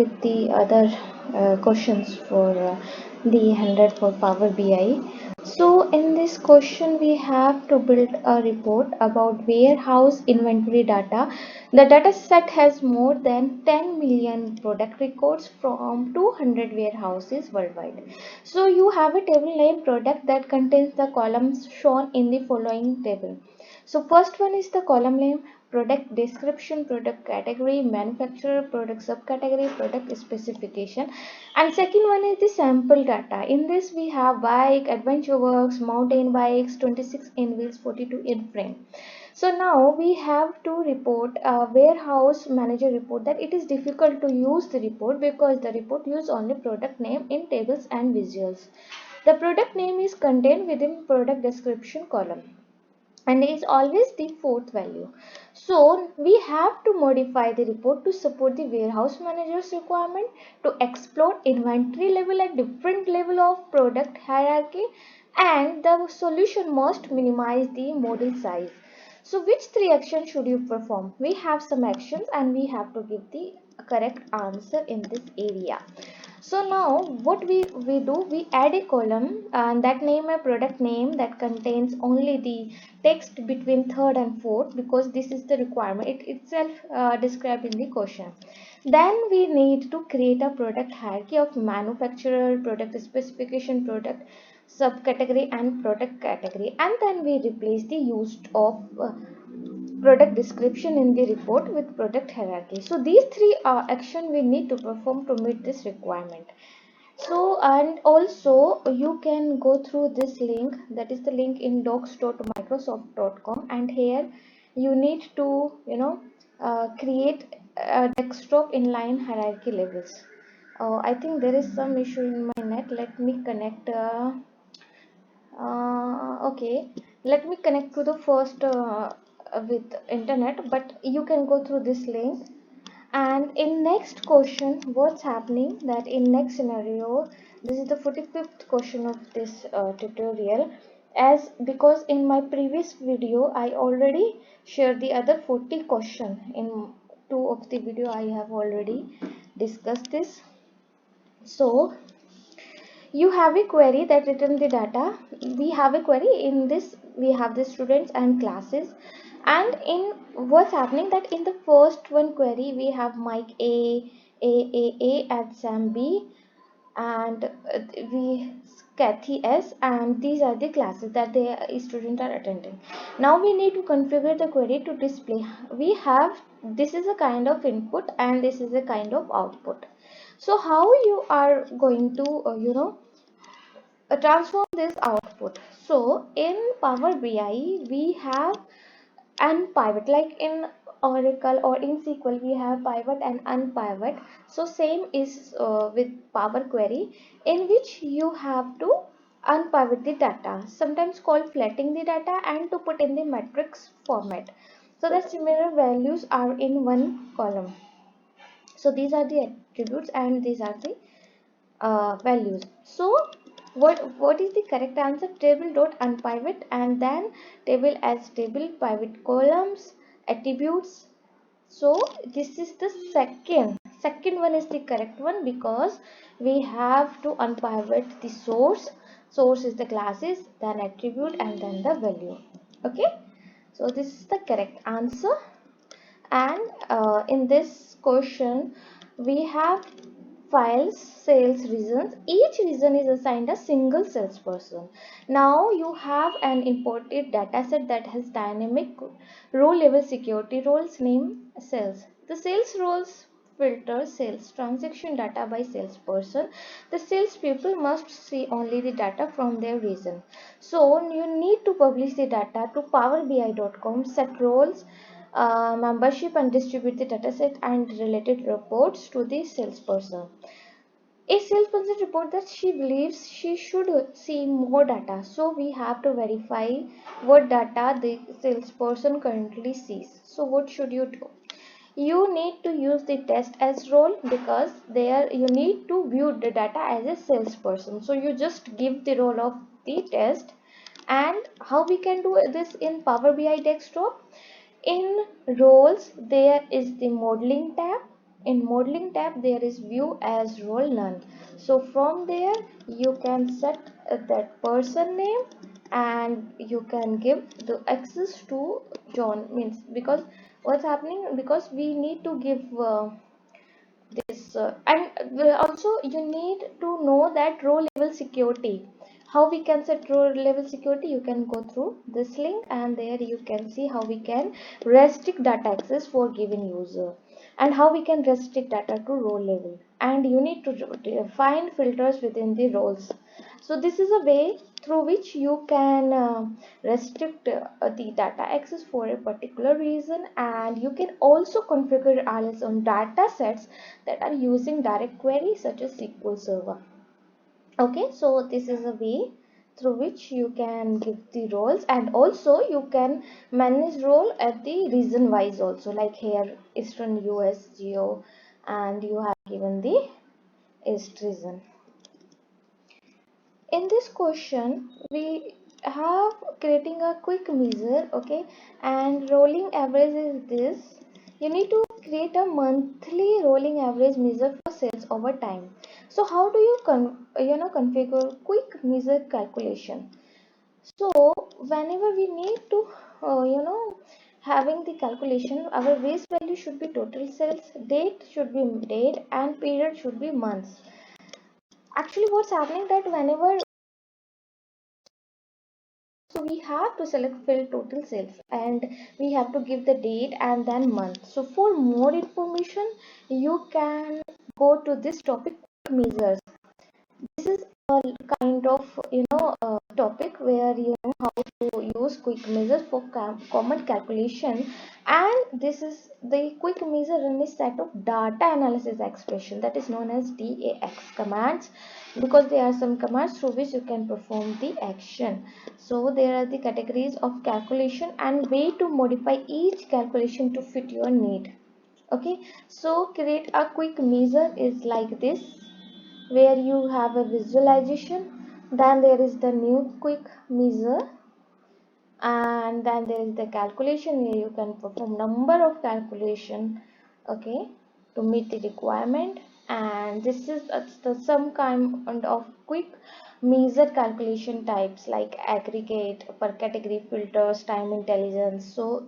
with the other questions for the 100 for Power BI. So in this question we have to build a report about warehouse inventory data. The data set has more than 10 million product records from 200 warehouses worldwide. So you have a table named product that contains the columns shown in the following table. So first one is the column name, product description, product category, manufacturer, product subcategory, product specification, and second one is the sample data. In this we have bike, adventure works, mountain bikes, 26 in wheels, 42 in frame. So now we have to report a warehouse manager report that it is difficult to use the report because the report use only product name in tables and visuals. The product name is contained within product description column and is always the fourth value. So we have to modify the report to support the warehouse manager's requirement to explore inventory level at different level of product hierarchy, and the solution must minimize the model size. So which three actions should you perform? We have some actions and we have to give the correct answer in this area. So now what we do, we add a column and that name a product name that contains only the text between third and fourth, because this is the requirement, it itself described in the question. Then we need to create a product hierarchy of manufacturer, product specification, product subcategory and product category, and then we replace the use of product description in the report with product hierarchy. So these three action we need to perform to meet this requirement. So and also you can go through this link, that is the link in docs.microsoft.com, and here you need to create a desktop inline hierarchy levels. I think there is some issue in my net. Let me connect. Okay, let me connect to the first with internet, but you can go through this link. And in next question, what's happening that in next scenario, this is the 45th question of this tutorial, as because in my previous video I already shared the other 40 question. In two of the video I have already discussed this. So you have a query that return the data. We have a query in this, we have the students and classes, and in what's happening that in the first one query we have Mike A and Sam B, and we Kathy S, and these are the classes that the students are attending. Now we need to configure the query to display. We have, this is a kind of input and this is a kind of output. So how you are going to transform this output? So in Power BI we have Unpivot, like in Oracle or in SQL we have pivot and unpivot. So same is with Power Query, in which you have to unpivot the data, sometimes called flattening the data, and to put in the matrix format so that similar values are in one column. So these are the attributes and these are the values. So what is the correct answer? Table dot unpivot, and then table as table, pivot columns, attributes. So this is the second one is the correct one, because we have to unpivot the source is the classes, then attribute, and then the value. Okay, so this is the correct answer. And in this question we have files, sales regions. Each region is assigned a single salesperson. Now you have an imported dataset that has dynamic row level security roles name sales. The sales roles filter sales transaction data by salesperson. The salespeople must see only the data from their region. So you need to publish the data to powerbi.com, set roles, membership, and distribute the dataset and related reports to the salesperson. A salesperson report that she believes she should see more data. So we have to verify what data the salesperson currently sees. So what should you do? You need to use the test as role, because there you need to view the data as a salesperson. So you just give the role of the test. And how we can do this in Power BI desktop? In roles there is the modeling tab, in modeling tab there is view as role none. So from there you can set that person name and you can give the access to John, means because what's happening, because we need to give this and also you need to know that row level security. How we can set row level security, you can go through this link and there you can see how we can restrict data access for given user and how we can restrict data to row level, and you need to define filters within the roles. So this is a way through which you can restrict the data access for a particular reason, and you can also configure alias on data sets that are using direct query such as SQL Server. Okay, so this is a way through which you can give the roles, and also you can manage role at the region wise also, like here Eastern US Geo, and you have given the East region. In this question we have creating a quick measure, okay, and rolling average is this. You need to create a monthly rolling average measure for sales over time. So how do you configure quick measure calculation? So whenever we need to having the calculation, our base value should be total sales, date should be date, and period should be months. Actually what's happening that whenever, so we have to select fill total sales and we have to give the date and then month. So for more information you can go to this topic measures. This is a kind of topic where you know how to use quick measures for common calculation, and this is the quick measure run a set of data analysis expression that is known as DAX commands, because there are some commands through which you can perform the action. So there are the categories of calculation and way to modify each calculation to fit your need. Okay, so create a quick measure is like this, where you have a visualization, then there is the new quick measure, and then there is the calculation where you can perform number of calculation, okay, to meet the requirement. And this is some kind of quick measure calculation types like aggregate, per category, filters, time intelligence. So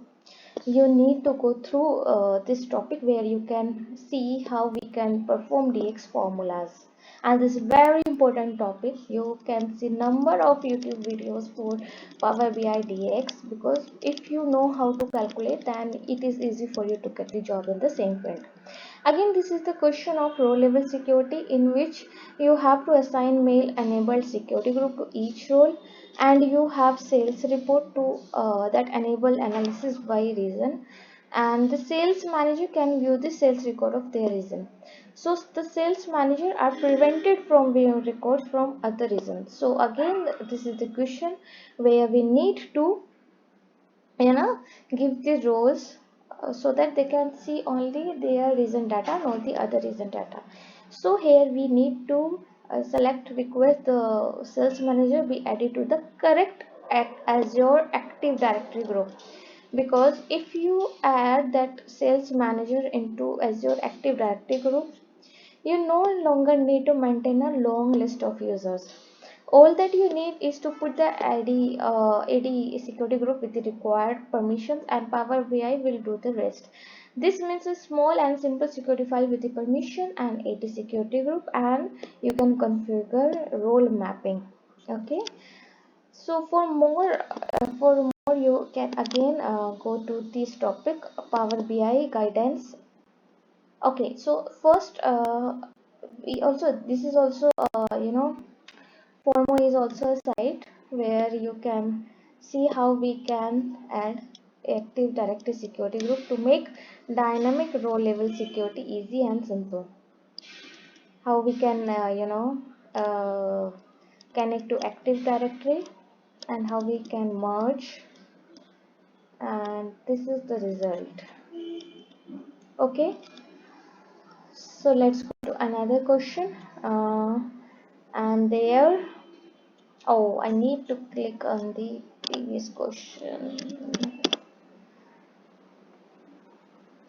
you need to go through this topic where you can see how we can perform DX formulas, and this is very important topic. You can see number of YouTube videos for Power BI DX, because if you know how to calculate then it is easy for you to get the job in the same field. Again, this is the question of row level security, in which you have to assign mail enabled security group to each role, and you have sales report to that enable analysis by region, and the sales manager can view the sales record of their region. So the sales manager are prevented from viewing records from other regions. So again this is the question where we need to give the roles so that they can see only their region data, not the other region data. So here we need to select request the sales manager be added to the correct Azure Active Directory group, because if you add that sales manager into Azure Active Directory group, you no longer need to maintain a long list of users. All that you need is to put the AD security group with the required permissions, and Power BI will do the rest. This means a small and simple security file with the permission and AD security group, and you can configure role mapping. Okay. So for more you can again go to this topic Power BI guidance. Okay, so first we also, this is also Formo is also a site where you can see how we can add Active Directory security group to make dynamic row level security easy and simple. How we can connect to Active Directory, and how we can merge, and this is the result. Okay, so let's go to another question. And there, oh, I need to click on the previous question.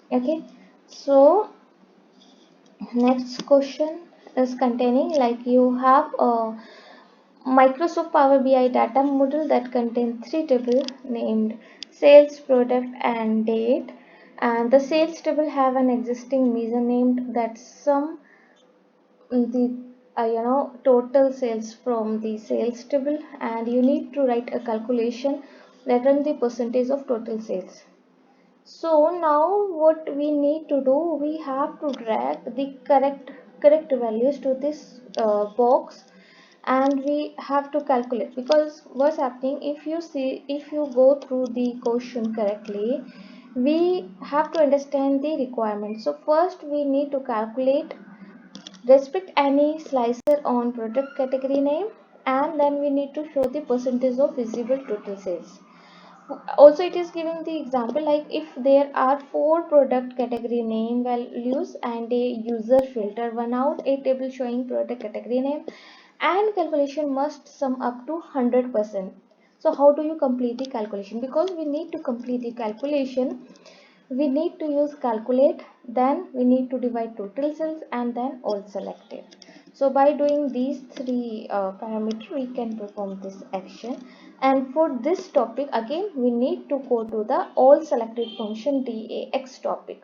Okay, so Next question is containing, like, you have a Microsoft Power BI data model that contains three tables named sales, product, and date. And the sales table have an existing measure named that sum the total sales from the sales table, and you need to write a calculation that on the percentage of total sales. So now what we need to do, we have to drag the correct values to this box, and we have to calculate, because what's happening, if you go through the question correctly, we have to understand the requirement. So first we need to calculate respect any slicer on product category name, and then we need to show the percentage of visible total sales. Also it is giving the example, like if there are four product category name values and a user filter one out a table showing product category name, and calculation must sum up to 100%. So how do you complete the calculation? Because we need to complete the calculation, we need to use calculate, then we need to divide total cells, and then all selected. So by doing these three parameters, we can perform this action. And for this topic, again we need to go to the all selected function dax topic.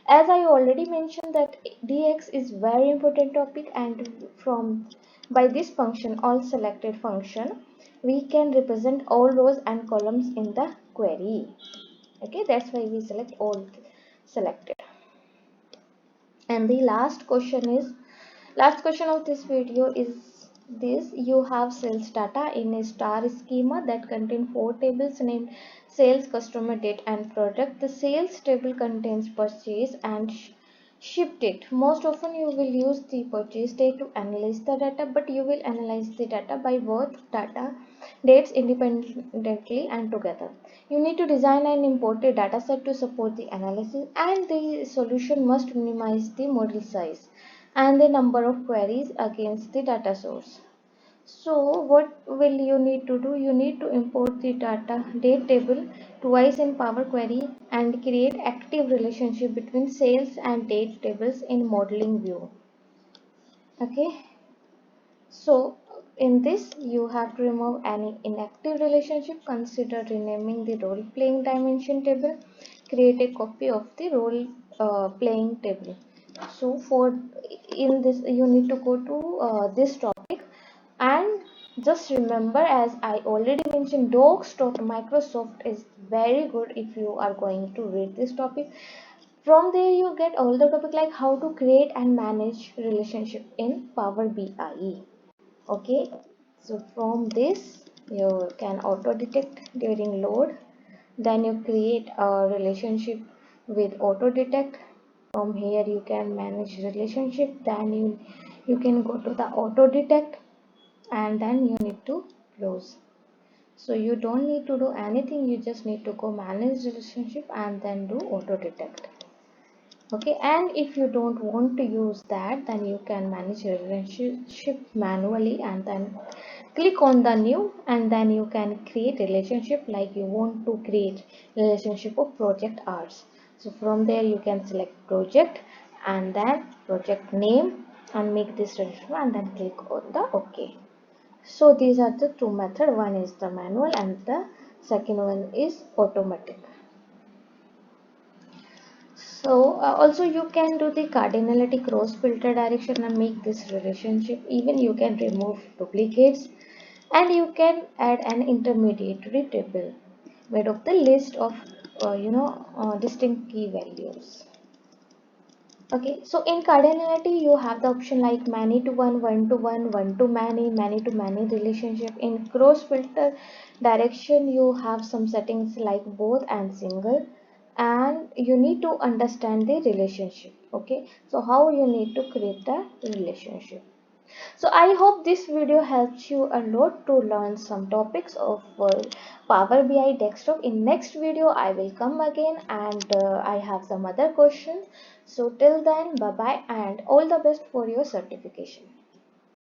As I already mentioned that dx is very important topic, and from by this function, all selected function, we can represent all rows and columns in the query. Okay, that's why we select all selected. And the last question of this video is this: you have sales data in a star schema that contain four tables named sales, customer, date, and product. The sales table contains purchase and ship date. Most often you will use the purchase date to analyze the data, but you will analyze the data by both data dates independently and together. You need to design and import a dataset to support the analysis, and the solution must minimize the model size and the number of queries against the data source. So what will you need to do? You need to import the data date table twice in Power Query and create active relationship between sales and date tables in modeling view. Okay. So in this, you have to remove any inactive relationship. Consider renaming the role playing dimension table. Create a copy of the role playing table. So for in this, you need to go to this topic, and just remember, as I already mentioned, docs.microsoft is very good if you are going to read this topic. From there you get all the topic, like how to create and manage relationship in Power BI. Okay, so from this you can auto detect during load, then you create a relationship with auto detect. From here you can manage relationship, then you can go to the auto detect, and then you need to close. So you don't need to do anything, you just need to go manage relationship and then do auto detect. Okay, and if you don't want to use that, then you can manage your relationship manually, and then click on the new, and then you can create relationship, like you want to create relationship of project hours. So from there you can select project and then project name and make this relationship, and then click on the OK. So these are the two methods. One is the manual and the second one is automatic. So also you can do the cardinality cross filter direction and make this relationship. Even you can remove duplicates, and you can add an intermediary table made of the list of distinct key values. Okay, so in cardinality you have the option like many to one, one to one, one to many to many relationship. In cross filter direction you have some settings like both and single, and you need to understand the relationship. Okay, so how you need to create the relationship. So I hope this video helps you a lot to learn some topics of Power BI desktop. In next video I will come again, and I have some other questions. So till then, bye bye, and all the best for your certification.